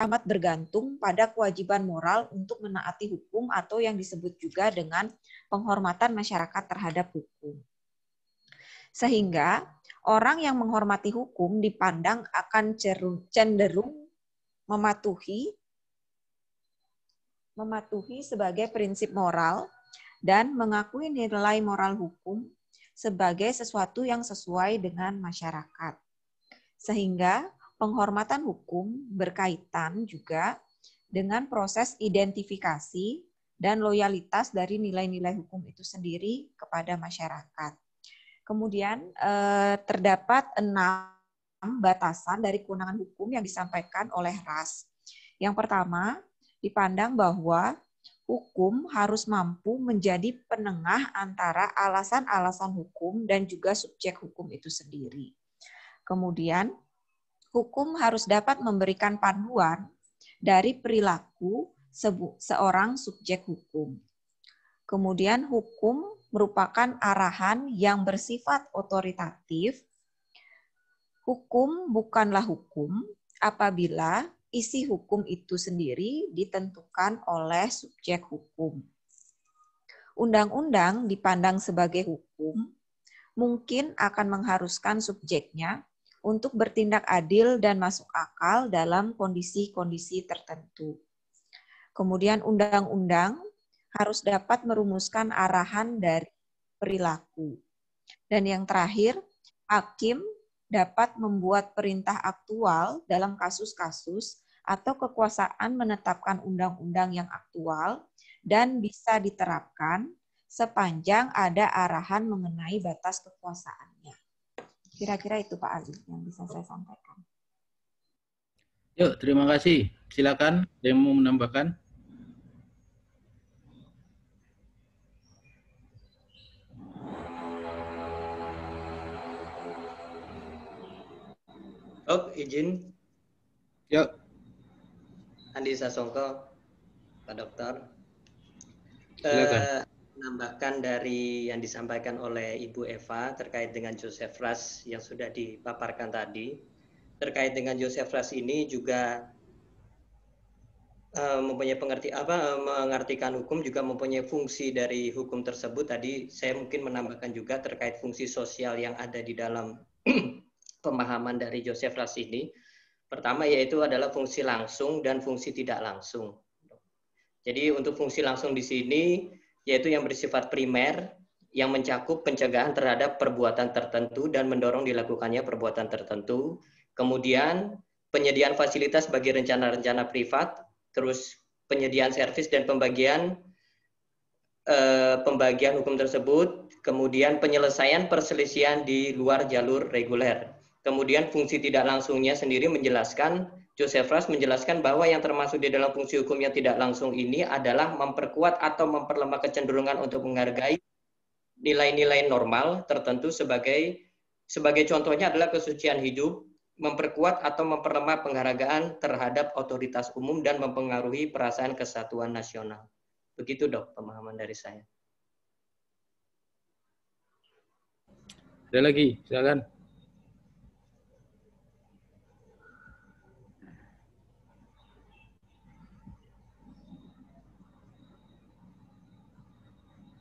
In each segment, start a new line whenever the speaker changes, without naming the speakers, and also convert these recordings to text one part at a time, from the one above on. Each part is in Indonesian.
amat bergantung pada kewajiban moral untuk menaati hukum atau yang disebut juga dengan penghormatan masyarakat terhadap hukum. Sehingga orang yang menghormati hukum dipandang akan cenderung mematuhi sebagai prinsip moral dan mengakui nilai moral hukum sebagai sesuatu yang sesuai dengan masyarakat. Sehingga penghormatan hukum berkaitan juga dengan proses identifikasi dan loyalitas dari nilai-nilai hukum itu sendiri kepada masyarakat. Kemudian terdapat 6 batasan dari kewenangan hukum yang disampaikan oleh Ras. Yang pertama, dipandang bahwa hukum harus mampu menjadi penengah antara alasan-alasan hukum dan juga subjek hukum itu sendiri. Kemudian, hukum harus dapat memberikan panduan dari perilaku seorang subjek hukum. Kemudian, hukum merupakan arahan yang bersifat otoritatif. Hukum bukanlah hukum apabila isi hukum itu sendiri ditentukan oleh subjek hukum. Undang-undang dipandang sebagai hukum, mungkin akan mengharuskan subjeknya untuk bertindak adil dan masuk akal dalam kondisi-kondisi tertentu. Kemudian undang-undang harus dapat merumuskan arahan dari perilaku. Dan yang terakhir, hakim dapat membuat perintah aktual dalam kasus-kasus atau kekuasaan menetapkan undang-undang yang aktual dan bisa diterapkan sepanjang ada arahan mengenai batas kekuasaannya. Kira-kira itu Pak Ali yang bisa saya sampaikan.
Yuk, terima kasih. Silakan, ada yang mau menambahkan?
Izin.
Yuk.
Andi Sasongko, Pak Dokter.
Silakan.
Menambahkan dari yang disampaikan oleh Ibu Eva terkait dengan Joseph Ras yang sudah dipaparkan tadi. Terkait dengan Joseph Ras ini juga mempunyai mengartikan hukum juga mempunyai fungsi dari hukum tersebut. Tadi saya mungkin menambahkan juga terkait fungsi sosial yang ada di dalam pemahaman dari Joseph Ras ini. Pertama yaitu adalah fungsi langsung dan fungsi tidak langsung. Jadi untuk fungsi langsung di sini yaitu yang bersifat primer yang mencakup pencegahan terhadap perbuatan tertentu dan mendorong dilakukannya perbuatan tertentu. Kemudian penyediaan fasilitas bagi rencana-rencana privat, terus penyediaan servis dan pembagian hukum tersebut, kemudian penyelesaian perselisihan di luar jalur reguler. Kemudian fungsi tidak langsungnya sendiri menjelaskan, Joseph Ras menjelaskan bahwa yang termasuk di dalam fungsi hukum yang tidak langsung ini adalah memperkuat atau memperlemah kecenderungan untuk menghargai nilai-nilai normal tertentu sebagai contohnya adalah kesucian hidup, memperkuat atau memperlemah penghargaan terhadap otoritas umum dan mempengaruhi perasaan kesatuan nasional. Begitu Dok, pemahaman dari saya.
Ada lagi, silakan.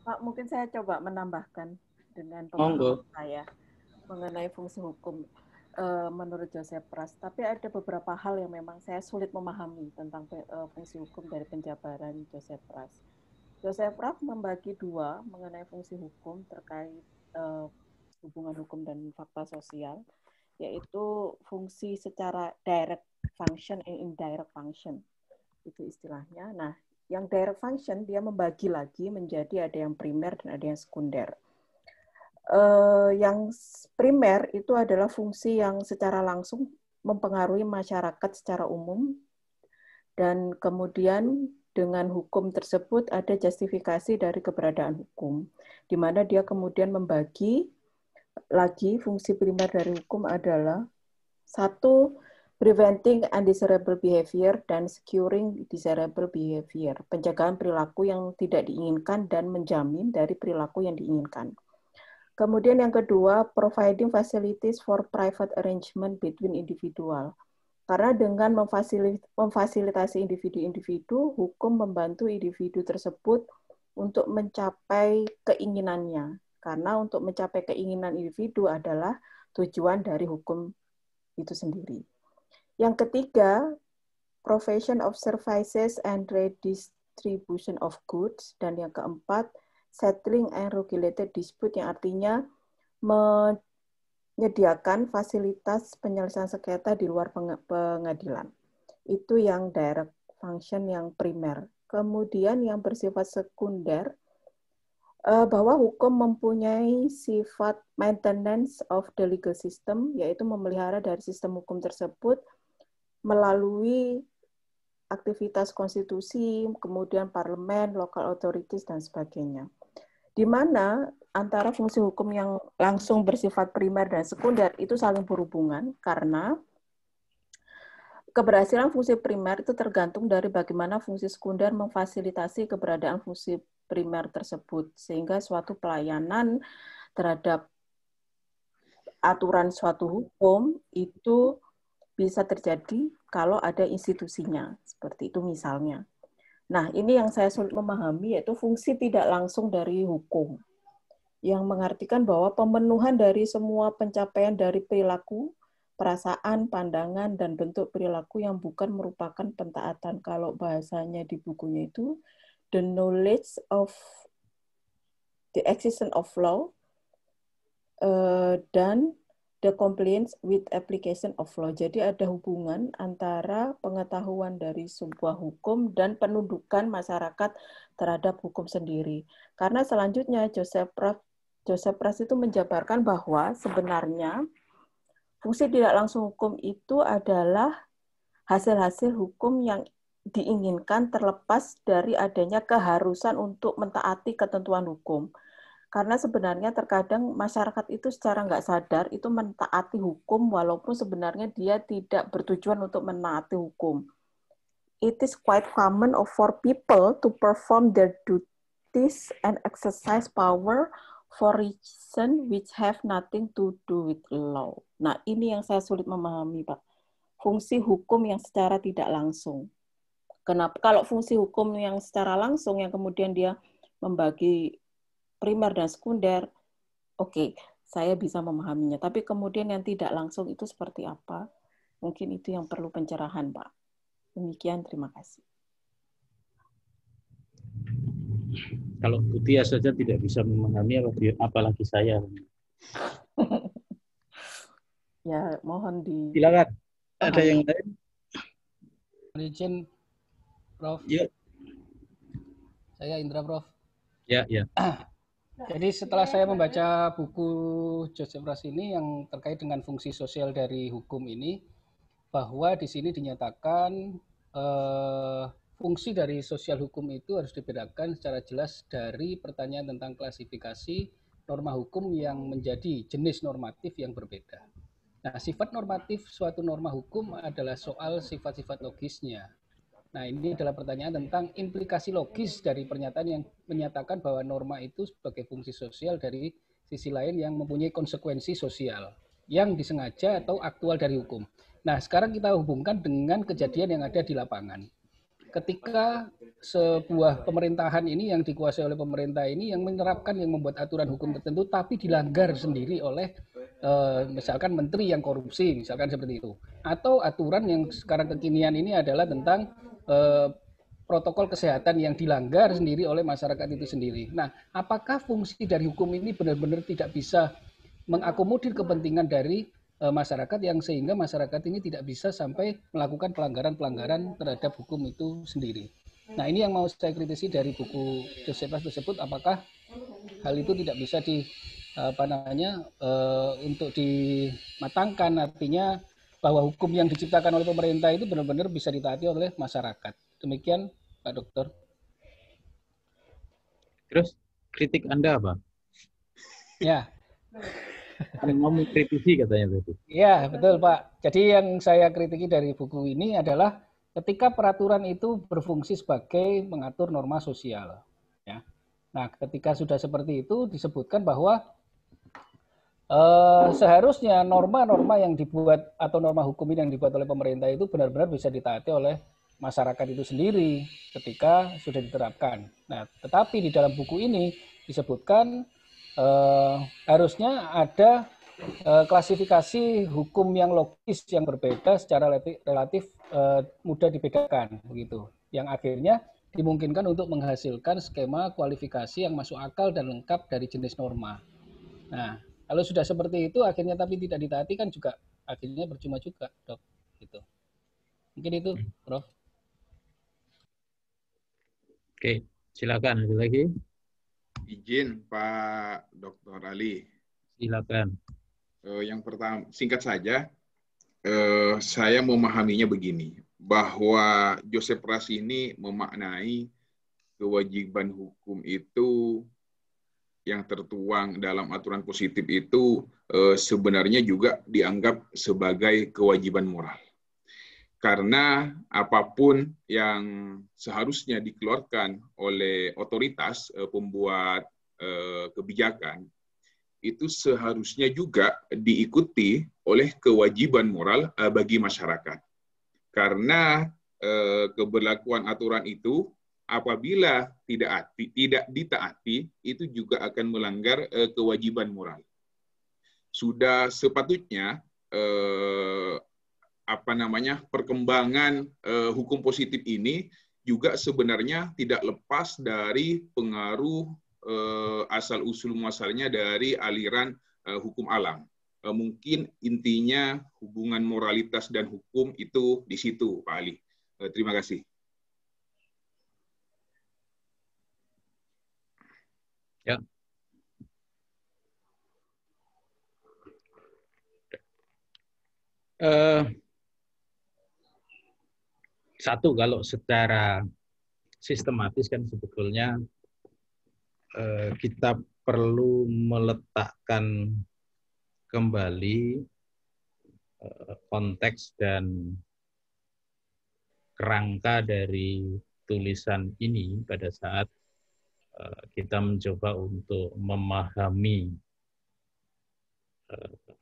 Pak, mungkin saya coba menambahkan dengan
pemahaman
saya mengenai fungsi hukum menurut Joseph Ras. Tapi ada beberapa hal yang memang saya sulit memahami tentang fungsi hukum dari penjabaran Joseph Ras. Joseph Ras membagi dua mengenai fungsi hukum terkait hubungan hukum dan fakta sosial, yaitu fungsi secara direct function and indirect function. Itu istilahnya. Nah, yang direct function dia membagi lagi menjadi ada yang primer dan ada yang sekunder. Yang primer itu adalah fungsi yang secara langsung mempengaruhi masyarakat secara umum, dan kemudian dengan hukum tersebut ada justifikasi dari keberadaan hukum, di mana dia kemudian membagi lagi fungsi primer dari hukum adalah satu, preventing undesirable behavior dan securing desirable behavior, penjagaan perilaku yang tidak diinginkan dan menjamin dari perilaku yang diinginkan. Kemudian yang kedua, providing facilities for private arrangement between individual, Karena dengan memfasilitasi individu-individu, hukum membantu individu tersebut untuk mencapai keinginannya. Karena untuk mencapai keinginan individu adalah tujuan dari hukum itu sendiri. Yang ketiga, provision of services and redistribution of goods. Dan yang keempat, settling and regulated dispute, yang artinya menyediakan fasilitas penyelesaian sengketa di luar pengadilan. Itu yang direct function yang primer. Kemudian yang bersifat sekunder, bahwa hukum mempunyai sifat maintenance of the legal system, yaitu memelihara dari sistem hukum tersebut melalui aktivitas konstitusi, kemudian parlemen, local authorities, dan sebagainya. Di mana antara fungsi hukum yang langsung bersifat primer dan sekunder itu saling berhubungan, karena keberhasilan fungsi primer itu tergantung dari bagaimana fungsi sekunder memfasilitasi keberadaan fungsi primer tersebut, sehingga suatu pelayanan terhadap aturan suatu hukum itu bisa terjadi kalau ada institusinya, seperti itu misalnya. Nah, ini yang saya sulit memahami, yaitu fungsi tidak langsung dari hukum, yang mengartikan bahwa pemenuhan dari semua pencapaian dari perilaku, perasaan, pandangan, dan bentuk perilaku yang bukan merupakan pentaatan. Kalau bahasanya di bukunya itu, the knowledge of the existence of law, dan the compliance with application of law. Jadi ada hubungan antara pengetahuan dari sebuah hukum dan penundukan masyarakat terhadap hukum sendiri. Karena selanjutnya Joseph Pras itu menjabarkan bahwa sebenarnya fungsi tidak langsung hukum itu adalah hasil-hasil hukum yang diinginkan terlepas dari adanya keharusan untuk mentaati ketentuan hukum. Karena sebenarnya terkadang masyarakat itu secara nggak sadar itu mentaati hukum walaupun sebenarnya dia tidak bertujuan untuk menaati hukum. It is quite common for people to perform their duties and exercise power for reason which have nothing to do with law. Nah, ini yang saya sulit memahami, Pak. Fungsi hukum yang secara tidak langsung. Kenapa? Kalau fungsi hukum yang secara langsung yang kemudian dia membagi primer dan sekunder, oke, saya bisa memahaminya. Tapi kemudian yang tidak langsung itu seperti apa? Mungkin itu yang perlu pencerahan, Pak. Demikian, terima kasih.
Kalau Butia saja tidak bisa memahami, apalagi saya.
Ya, mohon di...
Silakan. Ada yang lain?
Izin, Prof.
Ya.
Saya Indra, Prof.
Ya, ya.
Jadi setelah saya membaca buku Joseph Pras ini yang terkait dengan fungsi sosial dari hukum ini, bahwa di sini dinyatakan fungsi dari sosial hukum itu harus dibedakan secara jelas dari pertanyaan tentang klasifikasi norma hukum yang menjadi jenis normatif yang berbeda. Nah, sifat normatif suatu norma hukum adalah soal sifat-sifat logisnya. Nah, ini adalah pertanyaan tentang implikasi logis dari pernyataan yang menyatakan bahwa norma itu sebagai fungsi sosial dari sisi lain yang mempunyai konsekuensi sosial yang disengaja atau aktual dari hukum. Nah, sekarang kita hubungkan dengan kejadian yang ada di lapangan. Ketika sebuah pemerintahan ini yang dikuasai oleh pemerintah ini yang menerapkan, yang membuat aturan hukum tertentu tapi dilanggar sendiri oleh misalkan menteri yang korupsi, misalkan seperti itu. Atau aturan yang sekarang kekinian ini adalah tentang protokol kesehatan yang dilanggar sendiri oleh masyarakat itu sendiri. Nah, apakah fungsi dari hukum ini benar-benar tidak bisa mengakomodir kepentingan dari masyarakat yang sehingga masyarakat ini tidak bisa sampai melakukan pelanggaran-pelanggaran terhadap hukum itu sendiri. Nah, ini yang mau saya kritisi dari buku Joseph Pras tersebut, apakah hal itu tidak bisa untuk dimatangkan, artinya bahwa hukum yang diciptakan oleh pemerintah itu benar-benar bisa ditaati oleh masyarakat. Demikian, Pak Dokter.
Terus kritik Anda apa?
Ya.
Mau mengkritisi katanya tadi.
Ya, betul Pak. Jadi yang saya kritiki dari buku ini adalah ketika peraturan itu berfungsi sebagai mengatur norma sosial. Ya. Nah, ketika sudah seperti itu disebutkan bahwa seharusnya norma-norma yang dibuat atau norma hukum ini yang dibuat oleh pemerintah itu benar-benar bisa ditaati oleh masyarakat itu sendiri ketika sudah diterapkan. Nah, tetapi di dalam buku ini disebutkan harusnya ada klasifikasi hukum yang logis yang berbeda secara relatif mudah dibedakan begitu. Yang akhirnya dimungkinkan untuk menghasilkan skema kualifikasi yang masuk akal dan lengkap dari jenis norma. Nah, kalau sudah seperti itu akhirnya tapi tidak ditaati kan juga akhirnya percuma juga, Dok. Gitu. Mungkin itu, Prof.
Oke, silakan ada lagi.
Izin Pak Dr. Ali.
Silakan.
Yang pertama, singkat saja, saya memahaminya begini, bahwa Joseph Ras ini memaknai kewajiban hukum itu yang tertuang dalam aturan positif itu sebenarnya juga dianggap sebagai kewajiban moral. Karena apapun yang seharusnya dikeluarkan oleh otoritas pembuat kebijakan, itu seharusnya juga diikuti oleh kewajiban moral bagi masyarakat. Karena keberlakuan aturan itu apabila tidak ditaati, itu juga akan melanggar kewajiban moral. Sudah sepatutnya perkembangan hukum positif ini juga sebenarnya tidak lepas dari pengaruh asal-usul muasalnya dari aliran hukum alam. Mungkin intinya hubungan moralitas dan hukum itu di situ, Pak Ali. Terima kasih.
Ya. Satu, kalau secara sistematis kan sebetulnya kita perlu meletakkan kembali konteks dan kerangka dari tulisan ini pada saat kita mencoba untuk memahami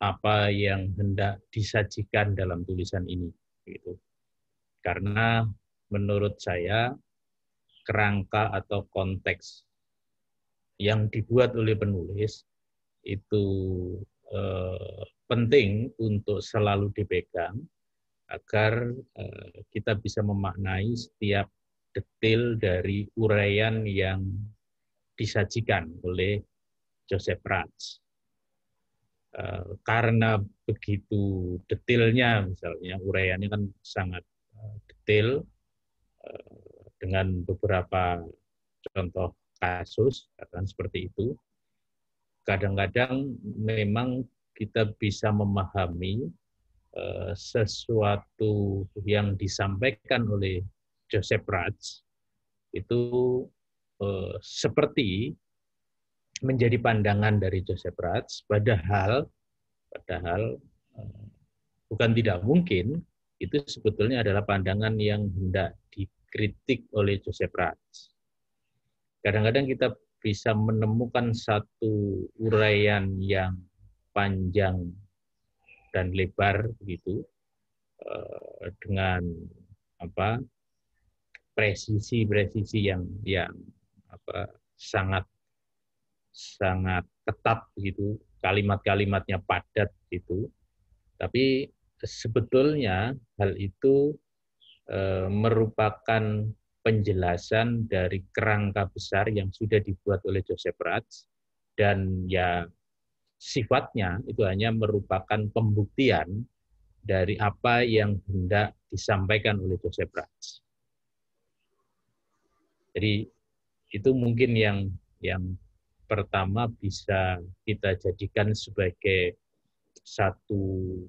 apa yang hendak disajikan dalam tulisan ini, gitu. Karena menurut saya kerangka atau konteks yang dibuat oleh penulis itu penting untuk selalu dipegang agar kita bisa memaknai setiap detail dari uraian yang disajikan oleh Joseph Ras. Karena begitu detailnya, misalnya uraiannya kan sangat detail dengan beberapa contoh kasus, katakan seperti itu. Kadang-kadang memang kita bisa memahami sesuatu yang disampaikan oleh Joseph Ras itu seperti menjadi pandangan dari Joseph Ras, padahal bukan tidak mungkin itu sebetulnya adalah pandangan yang hendak dikritik oleh Joseph Ras. Kadang-kadang kita bisa menemukan satu uraian yang panjang dan lebar begitu dengan presisi yang sangat ketat begitu, kalimat-kalimatnya padat gitu. Tapi sebetulnya hal itu merupakan penjelasan dari kerangka besar yang sudah dibuat oleh Joseph Ras, dan ya sifatnya itu hanya merupakan pembuktian dari apa yang hendak disampaikan oleh Joseph Ras. Jadi itu mungkin yang pertama bisa kita jadikan sebagai satu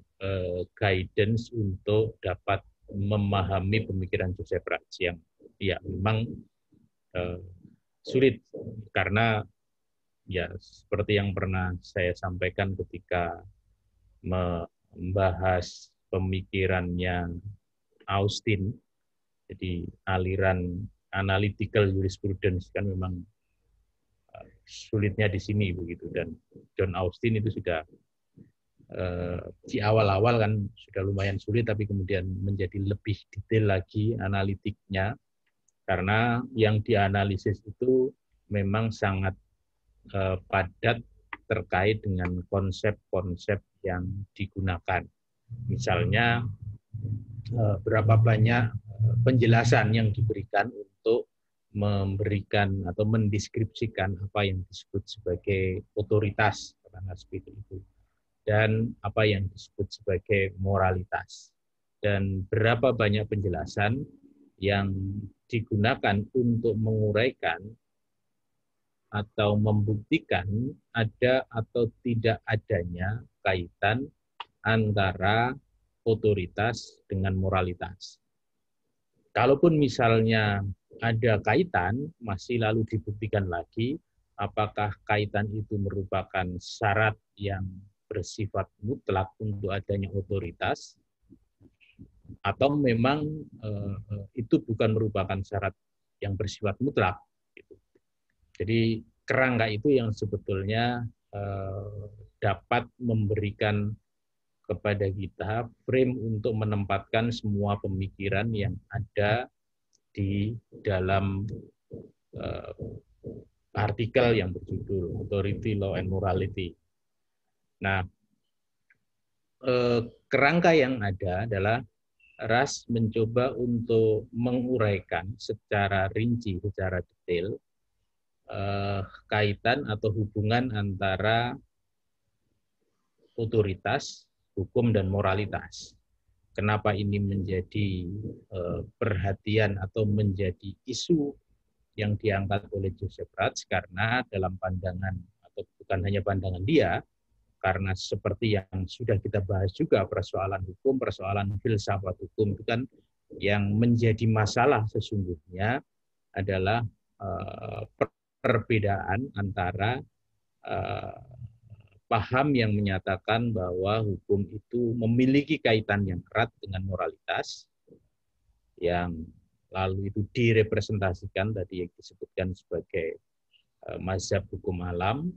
guidance untuk dapat memahami pemikiran Joseph Ras yang ya memang sulit, karena ya seperti yang pernah saya sampaikan ketika membahas pemikirannya Austin, jadi aliran analytical jurisprudence kan memang sulitnya di sini begitu, dan John Austin itu sudah di awal-awal kan sudah lumayan sulit, tapi kemudian menjadi lebih detail lagi analitiknya, karena yang dianalisis itu memang sangat padat terkait dengan konsep-konsep yang digunakan. Misalnya berapa banyak penjelasan yang diberikan untuk memberikan atau mendeskripsikan apa yang disebut sebagai otoritas, karena seperti itu, dan apa yang disebut sebagai moralitas. Dan berapa banyak penjelasan yang digunakan untuk menguraikan atau membuktikan ada atau tidak adanya kaitan antara otoritas dengan moralitas. Kalaupun misalnya ada kaitan, masih lalu dibuktikan lagi apakah kaitan itu merupakan syarat yang bersifat mutlak untuk adanya otoritas, atau memang itu bukan merupakan syarat yang bersifat mutlak. Jadi kerangka itu yang sebetulnya dapat memberikan kepada kita frame untuk menempatkan semua pemikiran yang ada di dalam artikel yang berjudul Authority, Law, and Morality. Nah, kerangka yang ada adalah Ras mencoba untuk menguraikan secara rinci, secara detail, kaitan atau hubungan antara otoritas, hukum, dan moralitas. Kenapa ini menjadi perhatian atau menjadi isu yang diangkat oleh Joseph Ratz? Karena dalam pandangan, atau bukan hanya pandangan dia, karena seperti yang sudah kita bahas juga, persoalan hukum, persoalan filsafat hukum itu kan yang menjadi masalah sesungguhnya adalah perbedaan antara paham yang menyatakan bahwa hukum itu memiliki kaitan yang erat dengan moralitas, yang lalu itu direpresentasikan tadi yang disebutkan sebagai mazhab hukum alam.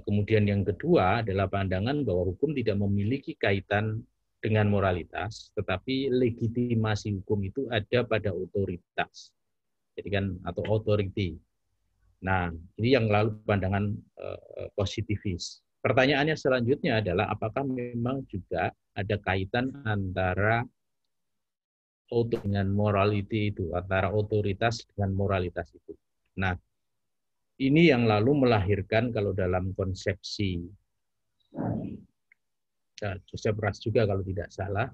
Kemudian yang kedua adalah pandangan bahwa hukum tidak memiliki kaitan dengan moralitas, tetapi legitimasi hukum itu ada pada otoritas. Jadi kan, atau authority. Nah, ini yang lalu pandangan positivis. Pertanyaannya selanjutnya adalah apakah memang juga ada kaitan antara dengan morality itu, antara otoritas dengan moralitas itu. Nah, ini yang lalu melahirkan kalau dalam konsepsi Joseph Ratz juga kalau tidak salah,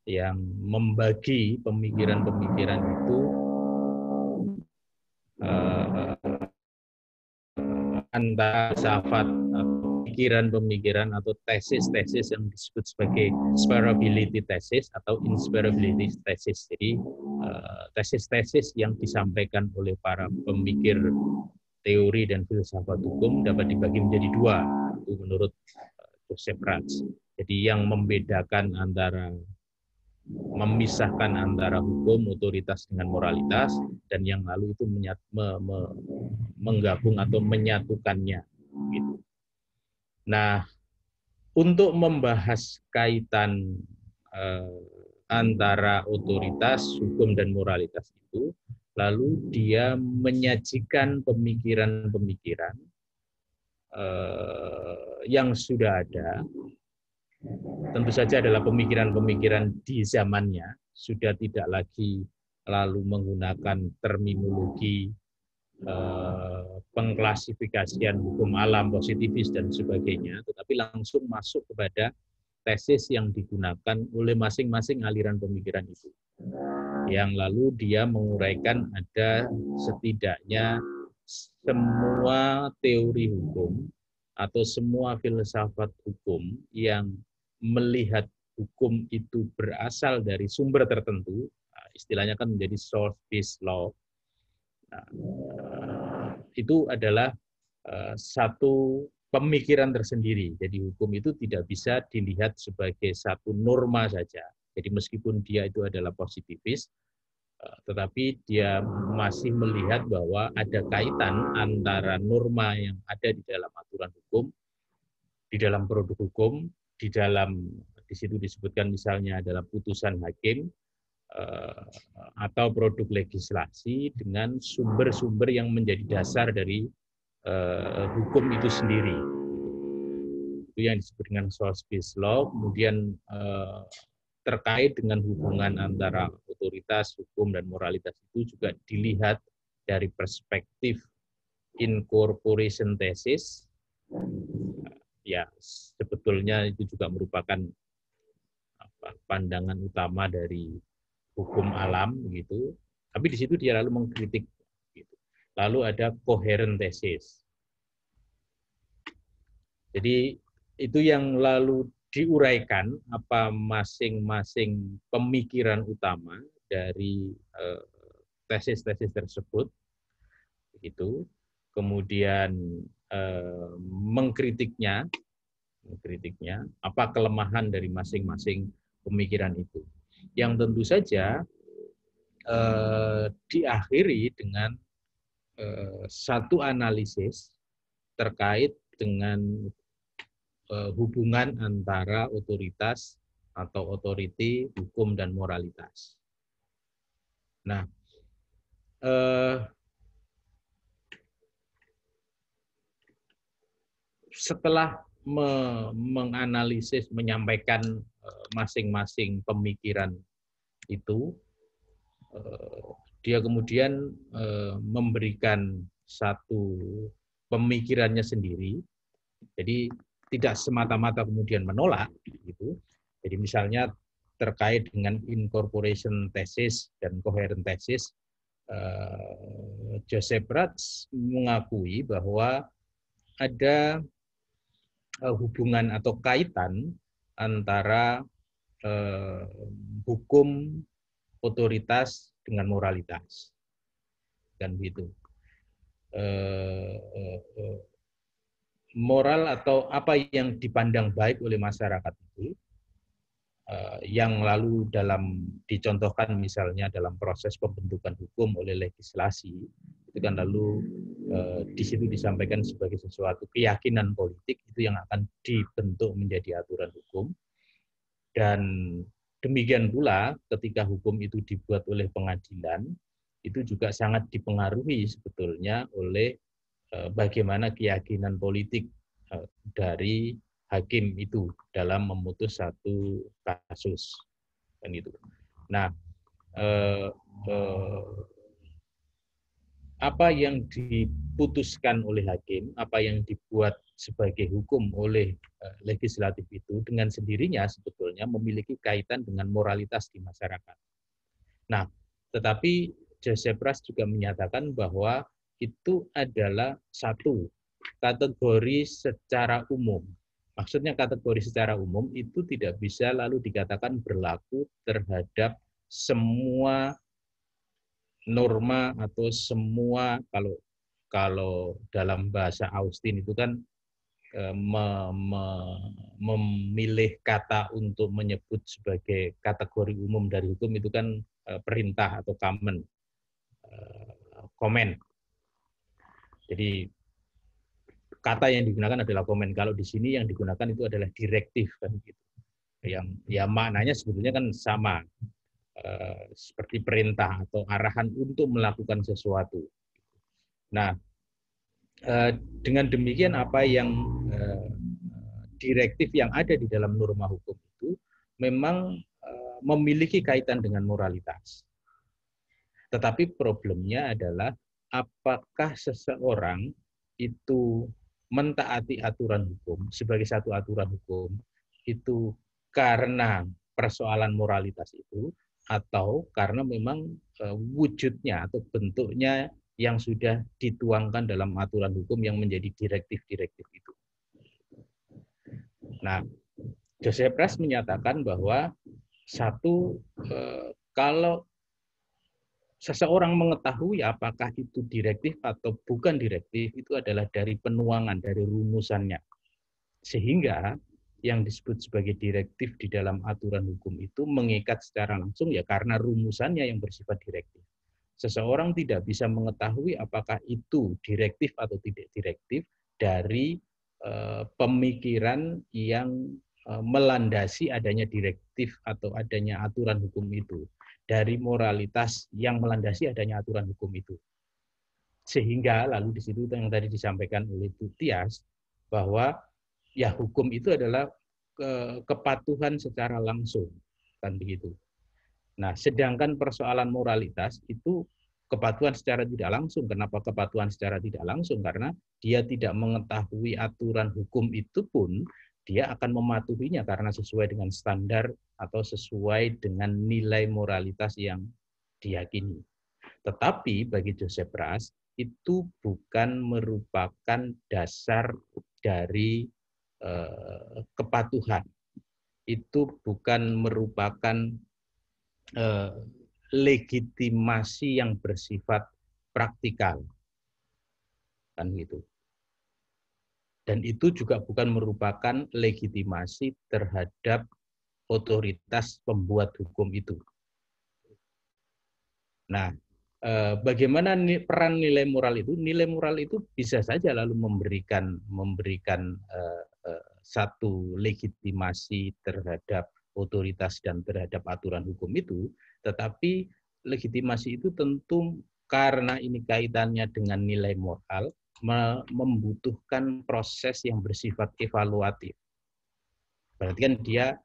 yang membagi pemikiran-pemikiran itu antara filsafat, pemikiran-pemikiran atau tesis-tesis yang disebut sebagai inspirability thesis atau inspirability thesis. Jadi tesis-tesis yang disampaikan oleh para pemikir teori dan filsafat hukum dapat dibagi menjadi dua, itu menurut Joseph Ratz. Jadi yang membedakan antara, memisahkan antara hukum, otoritas dengan moralitas, dan yang lalu itu menggabung atau menyatukannya. Gitu. Nah, untuk membahas kaitan antara otoritas, hukum, dan moralitas itu, lalu dia menyajikan pemikiran-pemikiran yang sudah ada. Tentu saja adalah pemikiran-pemikiran di zamannya, sudah tidak lagi lalu menggunakan terminologi pengklasifikasian hukum alam, positivis, dan sebagainya, tetapi langsung masuk kepada tesis yang digunakan oleh masing-masing aliran pemikiran itu. Yang lalu dia menguraikan ada setidaknya semua teori hukum atau semua filsafat hukum yang melihat hukum itu berasal dari sumber tertentu, istilahnya kan menjadi source-based law. Itu adalah satu pemikiran tersendiri. Jadi hukum itu tidak bisa dilihat sebagai satu norma saja. Jadi meskipun dia itu adalah positivis, tetapi dia masih melihat bahwa ada kaitan antara norma yang ada di dalam aturan hukum, di dalam produk hukum, di situ disebutkan misalnya adalah putusan hakim atau produk legislasi dengan sumber-sumber yang menjadi dasar dari hukum itu sendiri. Itu yang disebut dengan source based law. Kemudian terkait dengan hubungan antara otoritas hukum dan moralitas itu juga dilihat dari perspektif incorporation thesis. Ya, sebetulnya itu juga merupakan pandangan utama dari hukum alam gitu. Tapi di situ dia lalu mengkritik gitu. Lalu ada coherent thesis. Jadi itu yang lalu diuraikan apa masing-masing pemikiran utama dari tesis-tesis tersebut gitu. Kemudian mengkritiknya apa kelemahan dari masing-masing pemikiran itu, yang tentu saja diakhiri dengan satu analisis terkait dengan hubungan antara otoritas atau otoriti, hukum, dan moralitas. Nah, setelah menganalisis, menyampaikan masing-masing pemikiran itu, dia kemudian memberikan satu pemikirannya sendiri. Jadi tidak semata-mata kemudian menolak gitu. Jadi misalnya terkait dengan incorporation thesis dan coherent thesis, Joseph Ratz mengakui bahwa ada hubungan atau kaitan antara hukum, otoritas dengan moralitas, kan begitu. Moral atau apa yang dipandang baik oleh masyarakat itu, yang lalu dicontohkan misalnya dalam proses pembentukan hukum oleh legislasi, itu kan lalu di situ disampaikan sebagai sesuatu keyakinan politik itu yang akan dibentuk menjadi aturan hukum. Dan demikian pula ketika hukum itu dibuat oleh pengadilan, itu juga sangat dipengaruhi sebetulnya oleh bagaimana keyakinan politik dari hakim itu dalam memutus satu kasus, kan itu. Nah, apa yang diputuskan oleh hakim, apa yang dibuat sebagai hukum oleh legislatif itu dengan sendirinya sebetulnya memiliki kaitan dengan moralitas di masyarakat. Nah, tetapi Joseph Ratz juga menyatakan bahwa itu adalah satu kategori secara umum. Maksudnya kategori secara umum itu tidak bisa lalu dikatakan berlaku terhadap semua norma atau semua, kalau dalam bahasa Austin itu kan memilih kata untuk menyebut sebagai kategori umum dari hukum itu kan perintah atau command, comment. Jadi kata yang digunakan adalah komen. Kalau di sini yang digunakan itu adalah direktif, kan gitu. Yang ya maknanya sebetulnya kan sama, seperti perintah atau arahan untuk melakukan sesuatu. Nah, dengan demikian apa yang direktif yang ada di dalam norma hukum itu memang memiliki kaitan dengan moralitas. Tetapi problemnya adalah apakah seseorang itu mentaati aturan hukum sebagai satu aturan hukum itu karena persoalan moralitas itu, atau karena memang wujudnya atau bentuknya yang sudah dituangkan dalam aturan hukum yang menjadi direktif-direktif itu. Nah, Joseph Ratz menyatakan bahwa satu, kalau seseorang mengetahui apakah itu direktif atau bukan direktif, itu adalah dari penuangan, dari rumusannya. Sehingga yang disebut sebagai direktif di dalam aturan hukum itu mengikat secara langsung ya karena rumusannya yang bersifat direktif. Seseorang tidak bisa mengetahui apakah itu direktif atau tidak direktif dari pemikiran yang melandasi adanya direktif atau adanya aturan hukum itu, dari moralitas yang melandasi adanya aturan hukum itu. Sehingga lalu di situ yang tadi disampaikan oleh Bu Tias, bahwa ya hukum itu adalah kepatuhan secara langsung, kan begitu. Nah, sedangkan persoalan moralitas itu kepatuhan secara tidak langsung. Kenapa kepatuhan secara tidak langsung? Karena dia tidak mengetahui aturan hukum itu pun dia akan mematuhinya karena sesuai dengan standar atau sesuai dengan nilai moralitas yang diyakini. Tetapi bagi Joseph Ras itu bukan merupakan dasar dari kepatuhan. Itu bukan merupakan legitimasi yang bersifat praktikal, kan gitu. Dan itu juga bukan merupakan legitimasi terhadap otoritas pembuat hukum itu. Nah, bagaimana peran nilai moral itu? Nilai moral itu bisa saja lalu memberikan satu legitimasi terhadap otoritas dan terhadap aturan hukum itu, tetapi legitimasi itu tentu karena ini kaitannya dengan nilai moral, membutuhkan proses yang bersifat evaluatif. Berarti kan dia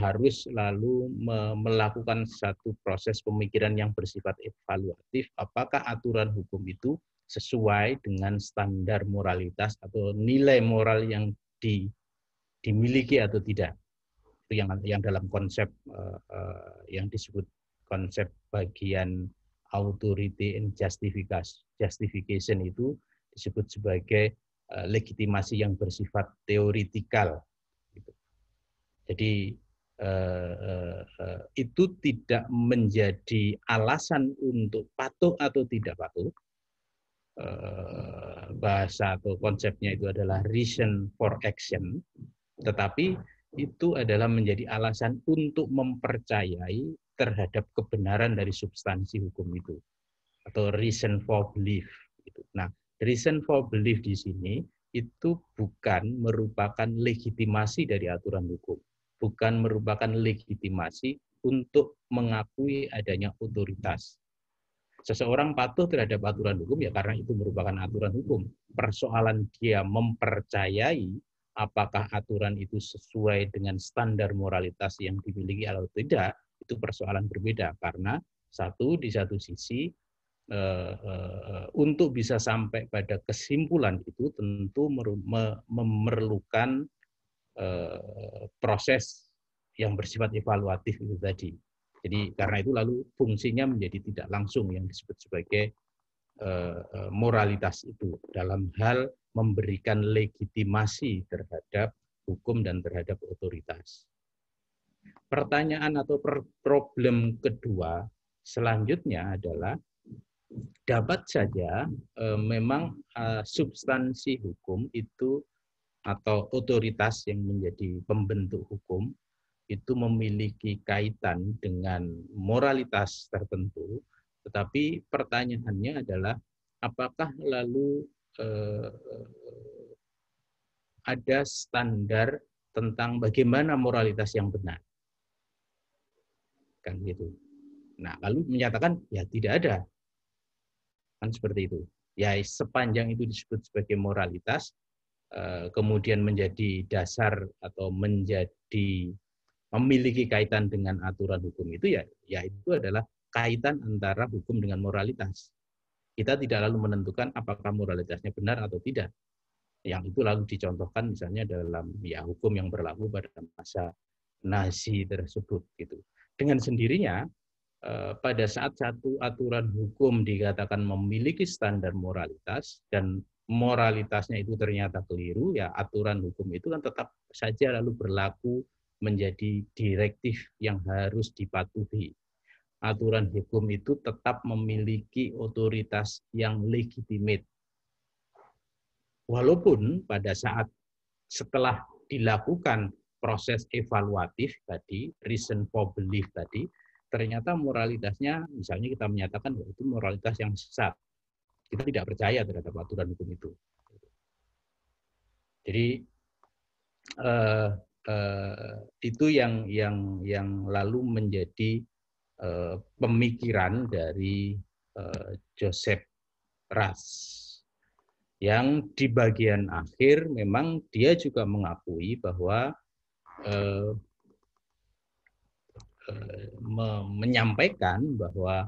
harus lalu melakukan satu proses pemikiran yang bersifat evaluatif, apakah aturan hukum itu sesuai dengan standar moralitas atau nilai moral yang dimiliki atau tidak. Itu yang dalam konsep yang disebut konsep bagian authority and justification itu disebut sebagai legitimasi yang bersifat teoritikal. Jadi itu tidak menjadi alasan untuk patuh atau tidak patuh. Bahasa atau konsepnya itu adalah reason for action, tetapi itu adalah menjadi alasan untuk mempercayai terhadap kebenaran dari substansi hukum itu, atau reason for belief. Nah, reason for belief di sini itu bukan merupakan legitimasi dari aturan hukum, bukan merupakan legitimasi untuk mengakui adanya otoritas. Seseorang patuh terhadap aturan hukum ya karena itu merupakan aturan hukum. Persoalan dia mempercayai apakah aturan itu sesuai dengan standar moralitas yang dimiliki atau tidak, itu persoalan berbeda. Karena di satu sisi untuk bisa sampai pada kesimpulan itu tentu memerlukan proses yang bersifat evaluatif itu tadi. Jadi karena itu lalu fungsinya menjadi tidak langsung yang disebut sebagai moralitas itu dalam hal memberikan legitimasi terhadap hukum dan terhadap otoritas. Pertanyaan atau problem kedua selanjutnya adalah dapat saja memang substansi hukum itu atau otoritas yang menjadi pembentuk hukum itu memiliki kaitan dengan moralitas tertentu, tetapi pertanyaannya adalah apakah lalu ada standar tentang bagaimana moralitas yang benar, kan gitu. Nah, lalu menyatakan ya tidak ada, kan seperti itu. Ya sepanjang itu disebut sebagai moralitas, kemudian menjadi dasar atau menjadi memiliki kaitan dengan aturan hukum itu ya itu adalah kaitan antara hukum dengan moralitas. Kita tidak lalu menentukan apakah moralitasnya benar atau tidak. Yang itu lalu dicontohkan misalnya dalam hukum yang berlaku pada masa Nazi tersebut gitu. Dengan sendirinya pada saat satu aturan hukum dikatakan memiliki standar moralitas dan moralitasnya itu ternyata keliru, ya aturan hukum itu kan tetap saja lalu berlaku menjadi direktif yang harus dipatuhi. Aturan hukum itu tetap memiliki otoritas yang legitimate. Walaupun pada saat setelah dilakukan proses evaluatif tadi, reason for belief tadi, ternyata moralitasnya, misalnya kita menyatakan bahwa itu moralitas yang sesat. Kita tidak percaya terhadap aturan hukum itu. Jadi itu yang lalu menjadi pemikiran dari Joseph Raz, yang di bagian akhir memang dia juga mengakui bahwa menyampaikan bahwa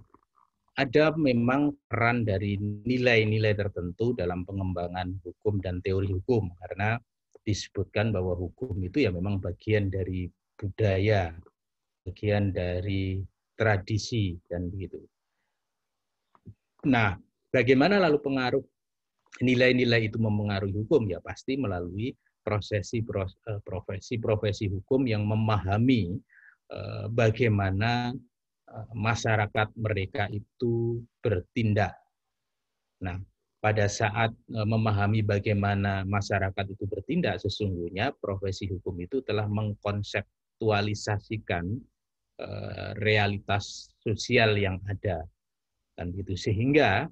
ada memang peran dari nilai-nilai tertentu dalam pengembangan hukum dan teori hukum, karena disebutkan bahwa hukum itu ya memang bagian dari budaya, bagian dari tradisi, dan begitu. Nah, bagaimana lalu pengaruh nilai-nilai itu mempengaruhi hukum? Ya pasti melalui profesi hukum yang memahami bagaimana masyarakat mereka itu bertindak. Nah, pada saat memahami bagaimana masyarakat itu bertindak, sesungguhnya profesi hukum itu telah mengkonseptualisasikan realitas sosial yang ada, dan itu sehingga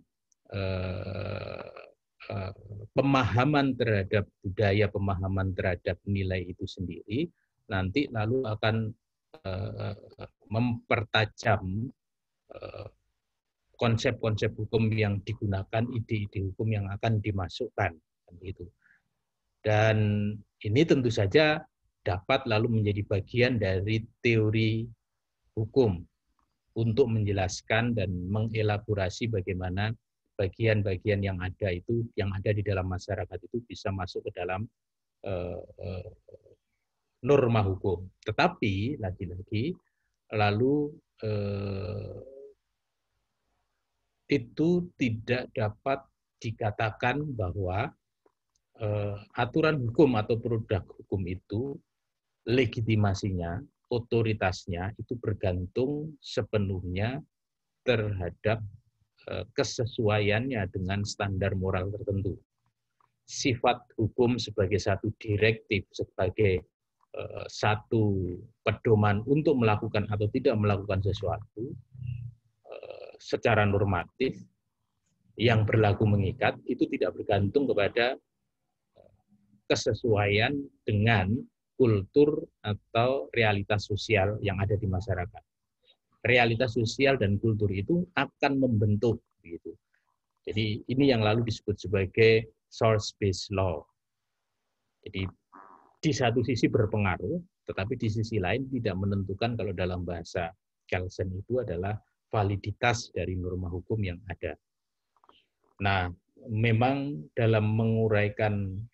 pemahaman terhadap budaya, pemahaman terhadap nilai itu sendiri nanti lalu akan mempertajam konsep-konsep hukum yang digunakan, ide-ide hukum yang akan dimasukkan, gitu. Dan ini tentu saja dapat lalu menjadi bagian dari teori hukum untuk menjelaskan dan mengelaborasi bagaimana bagian-bagian yang ada itu, yang ada di dalam masyarakat itu bisa masuk ke dalam norma hukum. Tetapi lagi-lagi lalu itu tidak dapat dikatakan bahwa aturan hukum atau produk hukum itu legitimasinya, otoritasnya itu bergantung sepenuhnya terhadap kesesuaiannya dengan standar moral tertentu. Sifat hukum sebagai satu direktif, sebagai satu pedoman untuk melakukan atau tidak melakukan sesuatu secara normatif yang berlaku mengikat, itu tidak bergantung kepada kesesuaian dengan kultur atau realitas sosial yang ada di masyarakat. Realitas sosial dan kultur itu akan membentuk, gitu. Jadi ini yang lalu disebut sebagai source-based law. Jadi di satu sisi berpengaruh, tetapi di sisi lain tidak menentukan, kalau dalam bahasa Kelsen itu adalah validitas dari norma hukum yang ada. Nah, memang dalam menguraikan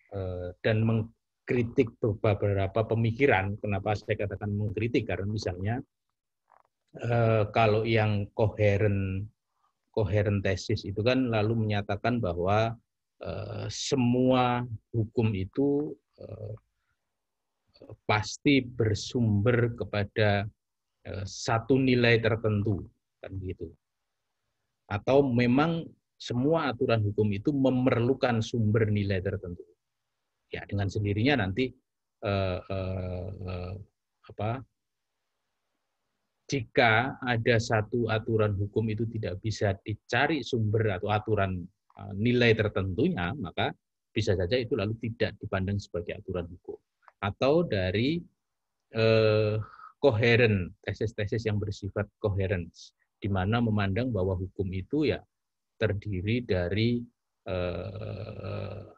dan mengkritik beberapa pemikiran, kenapa saya katakan mengkritik, karena misalnya kalau yang koheren tesis itu kan lalu menyatakan bahwa semua hukum itu pasti bersumber kepada satu nilai tertentu, kan begitu. Atau memang semua aturan hukum itu memerlukan sumber nilai tertentu. Ya, dengan sendirinya nanti jika ada satu aturan hukum itu tidak bisa dicari sumber atau aturan nilai tertentunya, maka bisa saja itu lalu tidak dipandang sebagai aturan hukum. Atau dari koheren, tesis-tesis yang bersifat coherence, di mana memandang bahwa hukum itu ya terdiri dari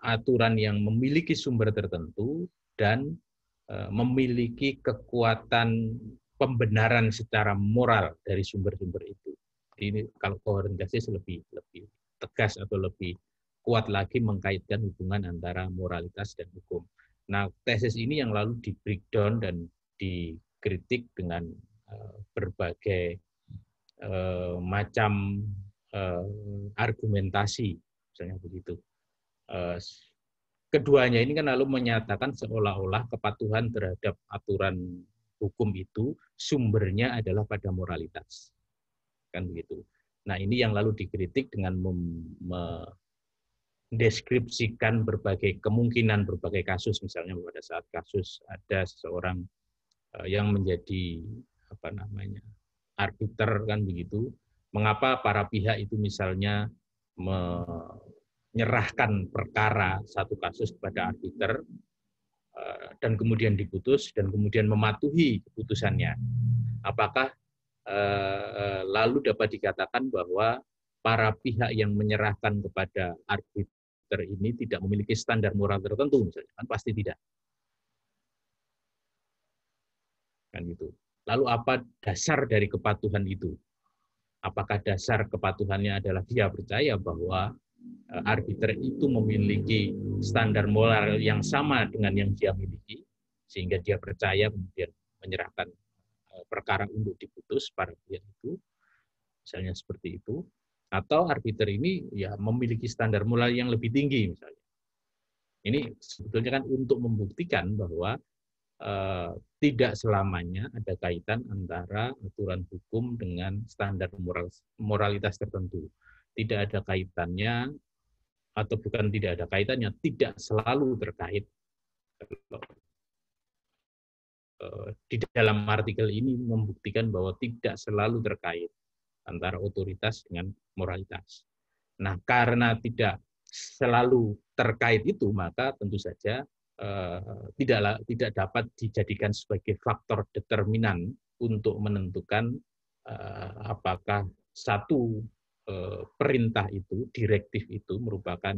aturan yang memiliki sumber tertentu dan memiliki kekuatan pembenaran secara moral dari sumber-sumber itu. Jadi ini kalau koheren tesis lebih tegas atau lebih kuat lagi mengkaitkan hubungan antara moralitas dan hukum. Nah, tesis ini yang lalu di breakdown dan dikritik dengan berbagai macam argumentasi, misalnya begitu. Keduanya ini kan lalu menyatakan seolah-olah kepatuhan terhadap aturan hukum itu sumbernya adalah pada moralitas, kan begitu. Nah, ini yang lalu dikritik dengan deskripsikan berbagai kemungkinan, berbagai kasus, misalnya pada saat kasus ada seseorang yang menjadi arbiter, kan begitu. Mengapa para pihak itu misalnya menyerahkan perkara satu kasus kepada arbiter, dan kemudian diputus dan kemudian mematuhi keputusannya. Apakah lalu dapat dikatakan bahwa para pihak yang menyerahkan kepada arbiter ini tidak memiliki standar moral tertentu misalnya? Kan pasti tidak. Kan gitu. Lalu apa dasar dari kepatuhan itu? Apakah dasar kepatuhannya adalah dia percaya bahwa arbiter itu memiliki standar moral yang sama dengan yang dia miliki, sehingga dia percaya kemudian menyerahkan perkara untuk diputus pada pihak itu, misalnya seperti itu, atau arbiter ini ya memiliki standar moral yang lebih tinggi misalnya. Ini sebetulnya kan untuk membuktikan bahwa tidak selamanya ada kaitan antara aturan hukum dengan standar moralitas tertentu. Tidak ada kaitannya, atau bukan tidak ada kaitannya, tidak selalu terkait. Di dalam artikel ini membuktikan bahwa tidak selalu terkait antara otoritas dengan moralitas. Nah, karena tidak selalu terkait itu, maka tentu saja tidak dapat dijadikan sebagai faktor determinan untuk menentukan apakah satu perintah itu, direktif itu merupakan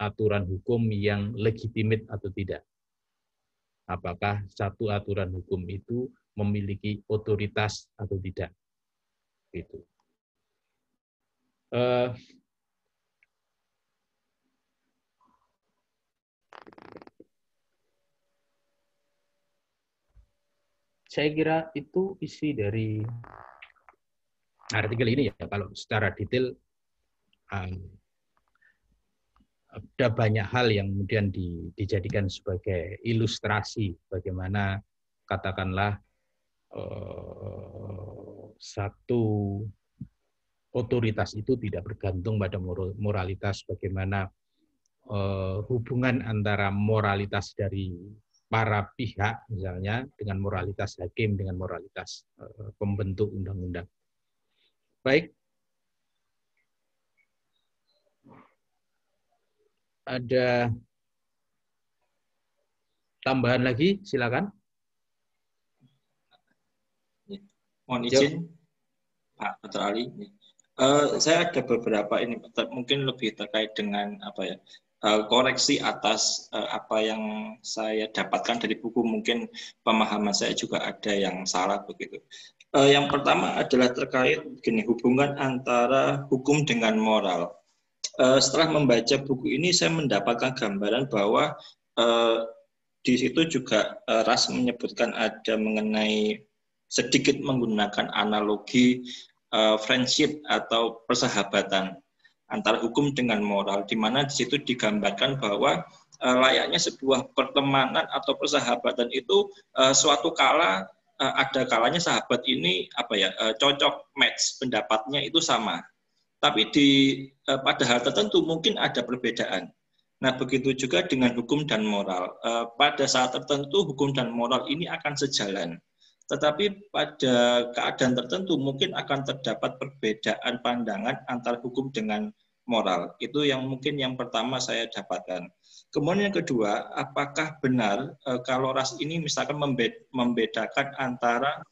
aturan hukum yang legitimate atau tidak. Apakah satu aturan hukum itu memiliki otoritas atau tidak. Gitu. Saya kira itu isi dari artikel ini ya. Kalau secara detail ada banyak hal yang kemudian dijadikan sebagai ilustrasi bagaimana katakanlah satu otoritas itu tidak bergantung pada moralitas, bagaimana hubungan antara moralitas dari para pihak misalnya dengan moralitas hakim, dengan moralitas pembentuk undang-undang. Baik. Ada tambahan lagi, silakan.
Mohon izin, Pak Dr. Ali. Saya ada beberapa ini, mungkin lebih terkait dengan apa ya, koreksi atas apa yang saya dapatkan dari buku. Mungkin pemahaman saya juga ada yang salah begitu. Yang pertama adalah terkait hubungan antara hukum dengan moral. Setelah membaca buku ini, saya mendapatkan gambaran bahwa di situ juga Ras menyebutkan ada mengenai sedikit menggunakan analogi friendship atau persahabatan antara hukum dengan moral, di mana di situ digambarkan bahwa layaknya sebuah pertemanan atau persahabatan itu suatu kala ada kalanya sahabat ini cocok, match, pendapatnya itu sama. Tapi pada hal tertentu mungkin ada perbedaan. Nah, begitu juga dengan hukum dan moral. Pada saat tertentu hukum dan moral ini akan sejalan. Tetapi pada keadaan tertentu mungkin akan terdapat perbedaan pandangan antara hukum dengan moral. Itu yang mungkin yang pertama saya dapatkan. Kemudian yang kedua, apakah benar kalau Ras ini misalkan membedakan antara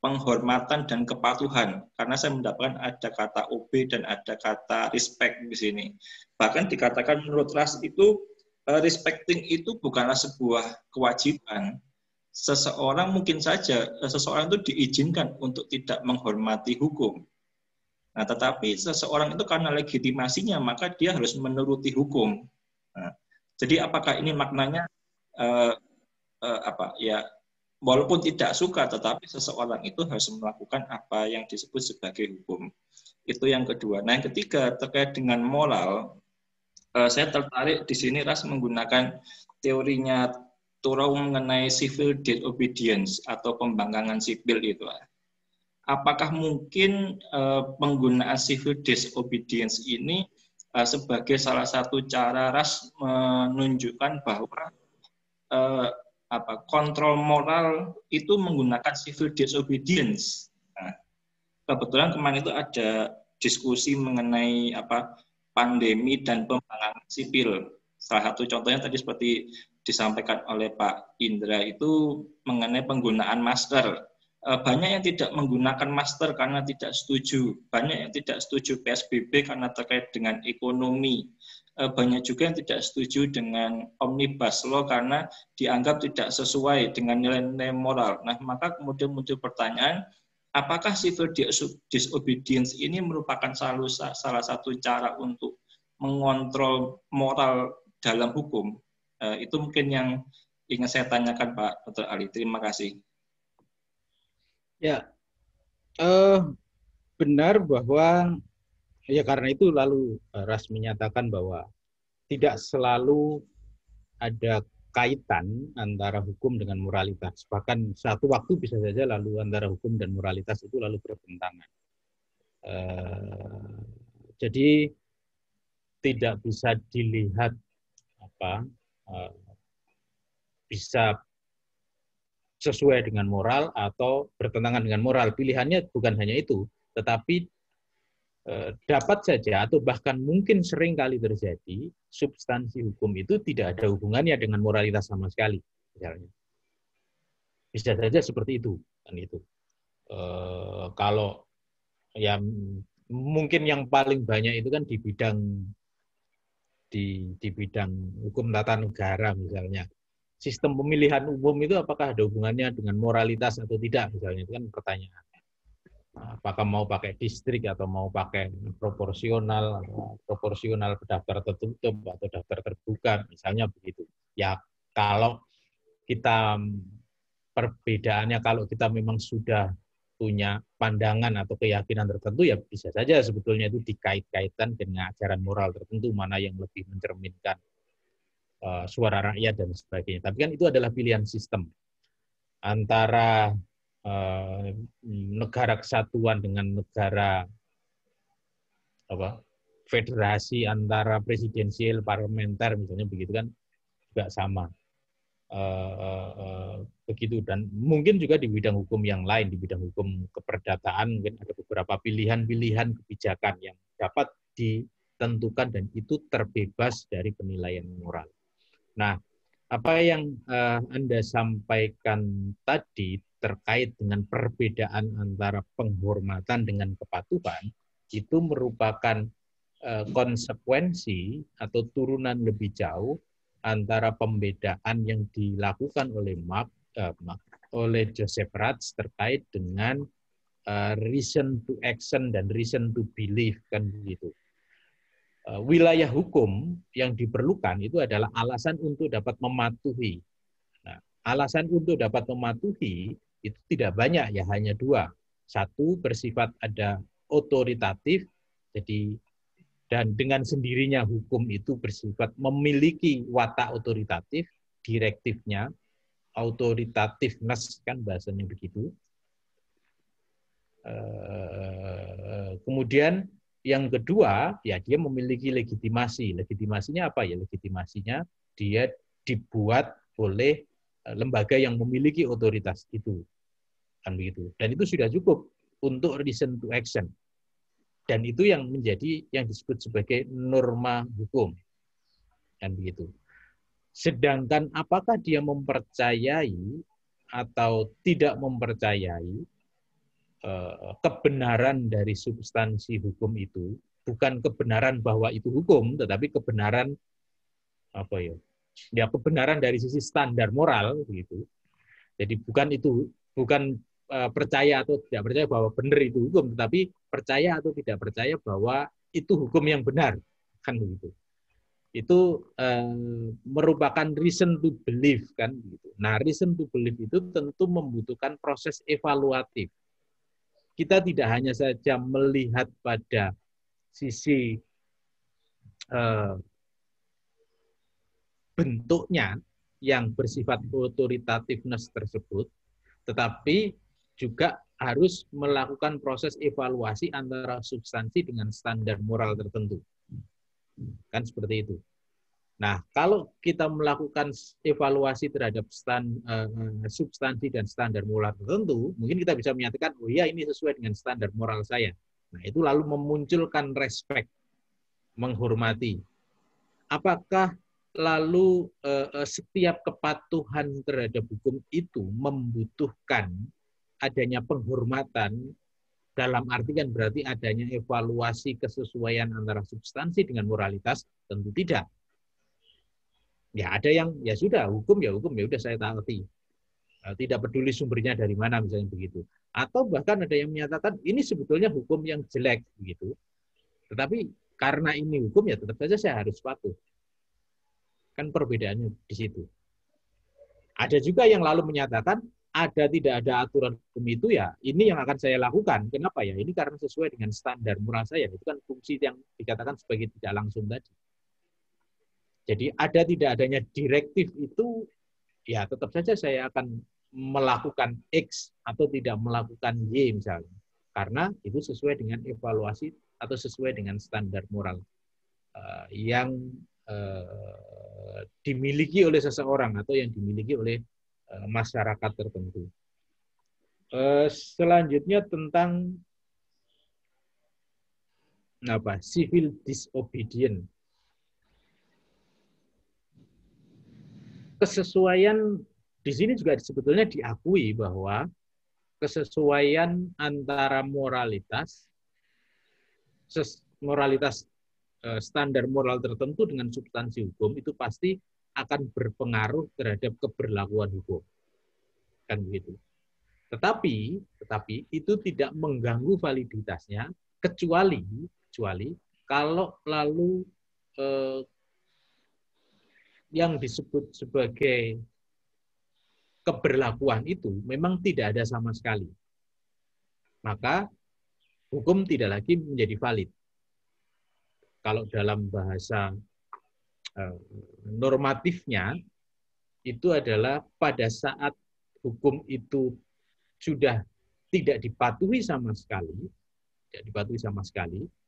penghormatan dan kepatuhan, karena saya mendapatkan ada kata OB dan ada kata respect di sini. Bahkan dikatakan menurut Ras itu respecting itu bukanlah sebuah kewajiban. Seseorang mungkin saja seseorang itu diizinkan untuk tidak menghormati hukum. Nah, tetapi seseorang itu karena legitimasinya maka dia harus menuruti hukum. Nah, jadi apakah ini maknanya walaupun tidak suka, tetapi seseorang itu harus melakukan apa yang disebut sebagai hukum. Itu yang kedua. Nah, yang ketiga terkait dengan moral, saya tertarik di sini Ras menggunakan teorinya Thoreau mengenai civil disobedience atau pembangkangan sipil itu. Apakah mungkin penggunaan civil disobedience ini sebagai salah satu cara Ras menunjukkan bahwa kontrol moral itu menggunakan civil disobedience. Nah, kebetulan kemarin itu ada diskusi mengenai pandemi dan pembangkangan sipil. Salah satu contohnya tadi seperti disampaikan oleh Pak Indra itu mengenai penggunaan masker. Banyak yang tidak menggunakan masker karena tidak setuju. Banyak yang tidak setuju PSBB karena terkait dengan ekonomi. Banyak juga yang tidak setuju dengan Omnibus Law karena dianggap tidak sesuai dengan nilai-nilai moral. Nah, maka kemudian muncul pertanyaan, apakah civil disobedience ini merupakan salah satu cara untuk mengontrol moral dalam hukum? Itu mungkin yang ingin saya tanyakan Pak Dr. Ali. Terima kasih.
Ya, benar bahwa ya karena itu lalu Ras menyatakan bahwa tidak selalu ada kaitan antara hukum dengan moralitas. Bahkan satu waktu bisa saja lalu antara hukum dan moralitas itu lalu bertentangan. Jadi tidak bisa dilihat bisa sesuai dengan moral atau bertentangan dengan moral. Pilihannya bukan hanya itu, tetapi dapat saja atau bahkan mungkin sering kali terjadi substansi hukum itu tidak ada hubungannya dengan moralitas sama sekali, misalnya. Bisa saja seperti itu, kan itu. Kalau ya mungkin yang paling banyak itu kan di bidang hukum tata negara misalnya. Sistem pemilihan umum itu apakah ada hubungannya dengan moralitas atau tidak misalnya, itu kan pertanyaan. Apakah mau pakai distrik atau mau pakai proporsional daftar tertutup atau daftar terbuka misalnya begitu. Ya kalau kita perbedaannya kalau kita memang sudah punya pandangan atau keyakinan tertentu ya bisa saja sebetulnya itu dikait-kaitkan dengan ajaran moral tertentu mana yang lebih mencerminkan suara rakyat dan sebagainya. Tapi kan itu adalah pilihan sistem antara negara kesatuan dengan negara federasi, antara presidensial, parlementer misalnya begitu kan juga sama. Begitu, dan mungkin juga di bidang hukum yang lain, di bidang hukum keperdataan mungkin ada beberapa pilihan-pilihan kebijakan yang dapat ditentukan dan itu terbebas dari penilaian moral. Nah, apa yang Anda sampaikan tadi terkait dengan perbedaan antara penghormatan dengan kepatuhan itu merupakan konsekuensi atau turunan lebih jauh antara pembedaan yang dilakukan oleh Joseph Ratz terkait dengan reason to action dan reason to believe, kan begitu. Wilayah hukum yang diperlukan itu adalah alasan untuk dapat mematuhi. Nah, alasan untuk dapat mematuhi itu tidak banyak, ya hanya dua. Satu, bersifat ada otoritatif, jadi dan dengan sendirinya hukum itu bersifat memiliki watak otoritatif, direktifnya, authoritative-ness kan bahasanya begitu. Kemudian yang kedua, ya dia memiliki legitimasi. Legitimasinya apa ya? Legitimasinya dia dibuat oleh lembaga yang memiliki otoritas itu. Kan begitu. Dan itu sudah cukup untuk reason to action. Dan itu yang menjadi yang disebut sebagai norma hukum. Kan begitu. Sedangkan apakah dia mempercayai atau tidak mempercayai kebenaran dari substansi hukum itu, bukan kebenaran bahwa itu hukum, tetapi kebenaran apa ya? Ya kebenaran dari sisi standar moral gitu. Jadi bukan percaya atau tidak percaya bahwa benar itu hukum, tetapi percaya atau tidak percaya bahwa itu hukum yang benar, kan begitu. Itu merupakan reason to believe, kan begitu. Nah, reason to believe itu tentu membutuhkan proses evaluatif. Kita tidak hanya saja melihat pada sisi bentuknya yang bersifat authoritative-ness tersebut, tetapi juga harus melakukan proses evaluasi antara substansi dengan standar moral tertentu. Kan seperti itu. Nah, kalau kita melakukan evaluasi terhadap substansi dan standar moral tertentu, mungkin kita bisa menyatakan, oh ya ini sesuai dengan standar moral saya. Nah, itu lalu memunculkan respect, menghormati. Apakah lalu setiap kepatuhan terhadap hukum itu membutuhkan adanya penghormatan, dalam arti kan berarti adanya evaluasi kesesuaian antara substansi dengan moralitas, tentu tidak. Ya ada yang ya sudah hukum ya udah saya taati. Tidak peduli sumbernya dari mana misalnya begitu. Atau bahkan ada yang menyatakan ini sebetulnya hukum yang jelek begitu. Tetapi karena ini hukum ya tetap saja saya harus patuh. Kan perbedaannya di situ. Ada juga yang lalu menyatakan tidak ada aturan hukum itu ya ini yang akan saya lakukan. Kenapa ya? Ini karena sesuai dengan standar moral saya. Itu kan fungsi yang dikatakan sebagai tidak langsung tadi. Jadi tidak adanya direktif itu ya tetap saja saya akan melakukan X atau tidak melakukan Y misalnya. Karena itu sesuai dengan evaluasi atau sesuai dengan standar moral yang dimiliki oleh seseorang atau yang dimiliki oleh masyarakat tertentu. Selanjutnya tentang civil disobedience. Kesesuaian di sini juga sebetulnya diakui bahwa kesesuaian antara moralitas standar moral tertentu dengan substansi hukum itu pasti akan berpengaruh terhadap keberlakuan hukum. Kan begitu. Tetapi itu tidak mengganggu validitasnya kecuali kalau lalu yang disebut sebagai keberlakuan itu memang tidak ada sama sekali. Maka hukum tidak lagi menjadi valid. Kalau dalam bahasa normatifnya itu adalah pada saat hukum itu sudah tidak dipatuhi sama sekali,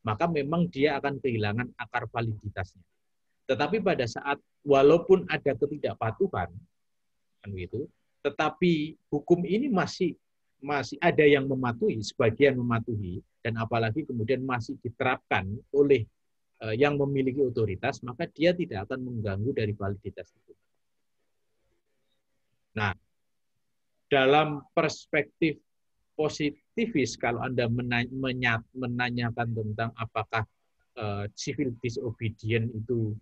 maka memang dia akan kehilangan akar validitasnya. Tetapi pada saat walaupun ada ketidakpatuhan, kan gitu, tetapi hukum ini masih ada yang mematuhi, sebagian mematuhi, dan apalagi kemudian masih diterapkan oleh yang memiliki otoritas, maka dia tidak akan mengganggu dari validitas itu. Nah, dalam perspektif positifis, kalau Anda menanyakan tentang apakah civil disobedience itu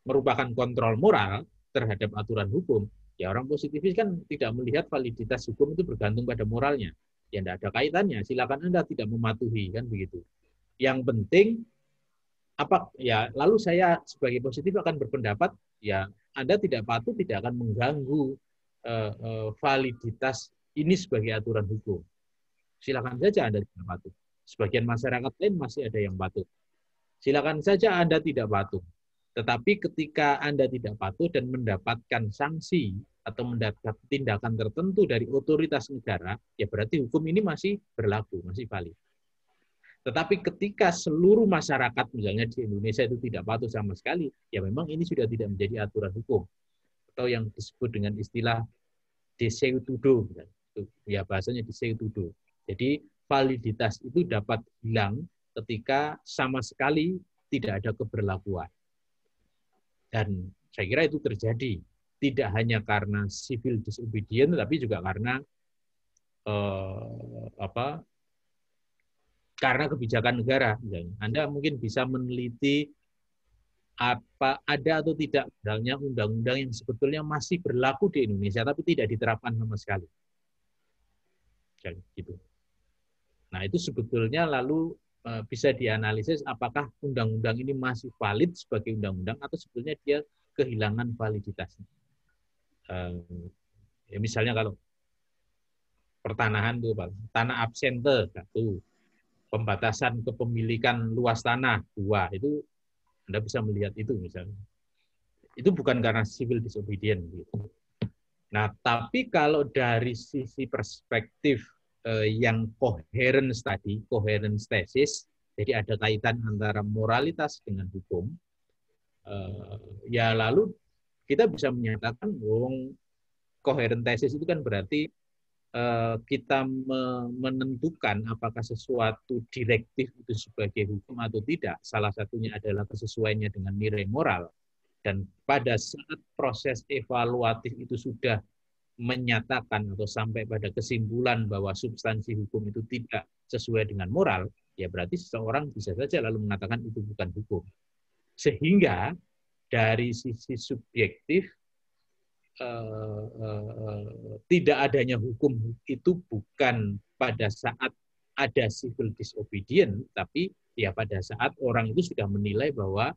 merupakan kontrol moral terhadap aturan hukum, ya orang positifis kan tidak melihat validitas hukum itu bergantung pada moralnya. Ya tidak ada kaitannya, silakan Anda tidak mematuhi, kan begitu. Yang penting lalu saya sebagai positif akan berpendapat ya Anda tidak patuh tidak akan mengganggu validitas ini sebagai aturan hukum. Silakan saja Anda tidak patuh. Sebagian masyarakat lain masih ada yang patuh. Silakan saja Anda tidak patuh. Tetapi ketika Anda tidak patuh dan mendapatkan sanksi atau mendapat tindakan tertentu dari otoritas negara, ya berarti hukum ini masih berlaku, masih valid. Tetapi ketika seluruh masyarakat, misalnya di Indonesia itu tidak patuh sama sekali, ya memang ini sudah tidak menjadi aturan hukum. Atau yang disebut dengan istilah deseu tudo. Ya bahasanya deseu tudo. Jadi validitas itu dapat hilang ketika sama sekali tidak ada keberlakuan. Dan saya kira itu terjadi. Tidak hanya karena civil disobedience, tapi juga karena karena kebijakan negara. Anda mungkin bisa meneliti apa ada atau tidak misalnya undang-undang yang sebetulnya masih berlaku di Indonesia tapi tidak diterapkan sama sekali. Jadi, gitu. Nah itu sebetulnya lalu bisa dianalisis apakah undang-undang ini masih valid sebagai undang-undang atau sebetulnya dia kehilangan validitasnya. Ya misalnya kalau pertanahan itu tanah absente satu, pembatasan kepemilikan luas tanah 2, itu Anda bisa melihat itu misalnya. Itu bukan karena civil disobedience gitu. Nah, tapi kalau dari sisi perspektif yang coherence tadi, coherence thesis, jadi ada kaitan antara moralitas dengan hukum, ya lalu kita bisa menyatakan coherence thesis itu kan berarti kita menentukan apakah sesuatu direktif itu sebagai hukum atau tidak, salah satunya adalah kesesuaiannya dengan nilai moral. Dan pada saat proses evaluatif itu sudah menyatakan atau sampai pada kesimpulan bahwa substansi hukum itu tidak sesuai dengan moral, ya berarti seseorang bisa saja lalu mengatakan itu bukan hukum. Sehingga dari sisi subjektif, tidak adanya hukum itu bukan pada saat ada civil disobedience, tapi ya pada saat orang itu sudah menilai bahwa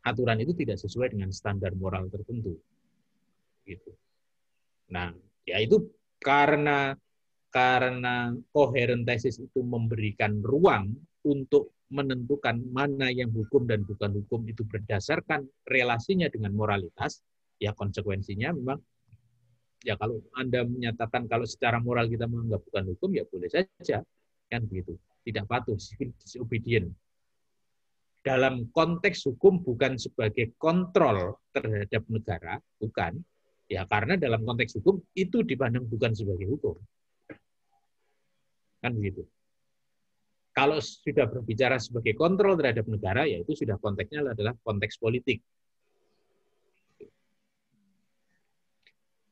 aturan itu tidak sesuai dengan standar moral tertentu. Gitu. Nah, ya itu karena coherent thesis itu memberikan ruang untuk menentukan mana yang hukum dan bukan hukum itu berdasarkan relasinya dengan moralitas, ya konsekuensinya memang ya kalau Anda menyatakan kalau secara moral kita menganggap bukan hukum, ya boleh saja, kan begitu. Tidak patuh, civil disobedience. Dalam konteks hukum bukan sebagai kontrol terhadap negara, bukan. Ya karena dalam konteks hukum itu dipandang bukan sebagai hukum. Kan begitu. Kalau sudah berbicara sebagai kontrol terhadap negara, ya itu sudah konteksnya adalah konteks politik.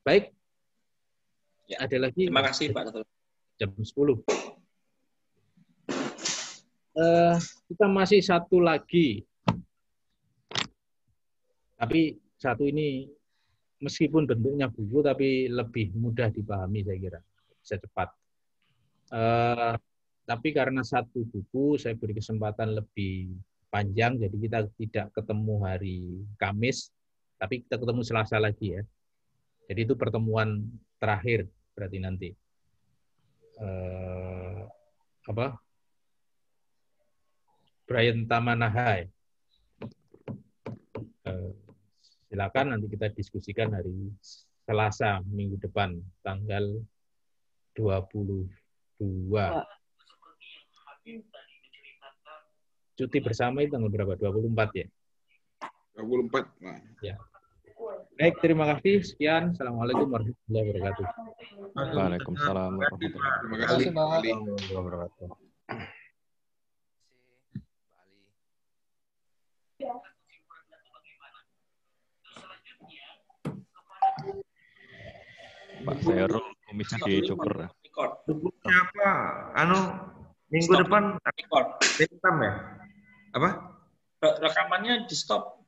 Baik. Ya, ada lagi.
Terima kasih Pak Dr.
Jam 10. Kita masih satu lagi. Tapi satu ini meskipun bentuknya buku tapi lebih mudah dipahami saya kira. Bisa cepat. Tapi karena satu buku saya beri kesempatan lebih panjang, jadi kita tidak ketemu hari Kamis, tapi kita ketemu Selasa lagi ya. Jadi itu pertemuan terakhir berarti nanti. Brian Tamanahai. Silakan nanti kita diskusikan hari Selasa minggu depan, tanggal 22. Cuti bersama itu tanggal berapa? 24 ya?
24. Nah.
Ya. Baik, terima kasih. Sekian. Assalamualaikum warahmatullahi wabarakatuh.
Waalaikumsalam warahmatullahi wabarakatuh.
Terima kasih, Pak Ali.
Pak Seru, komisi di Joker.
Siapa? Minggu depan rekam ya? Apa?
Rekamannya di stop.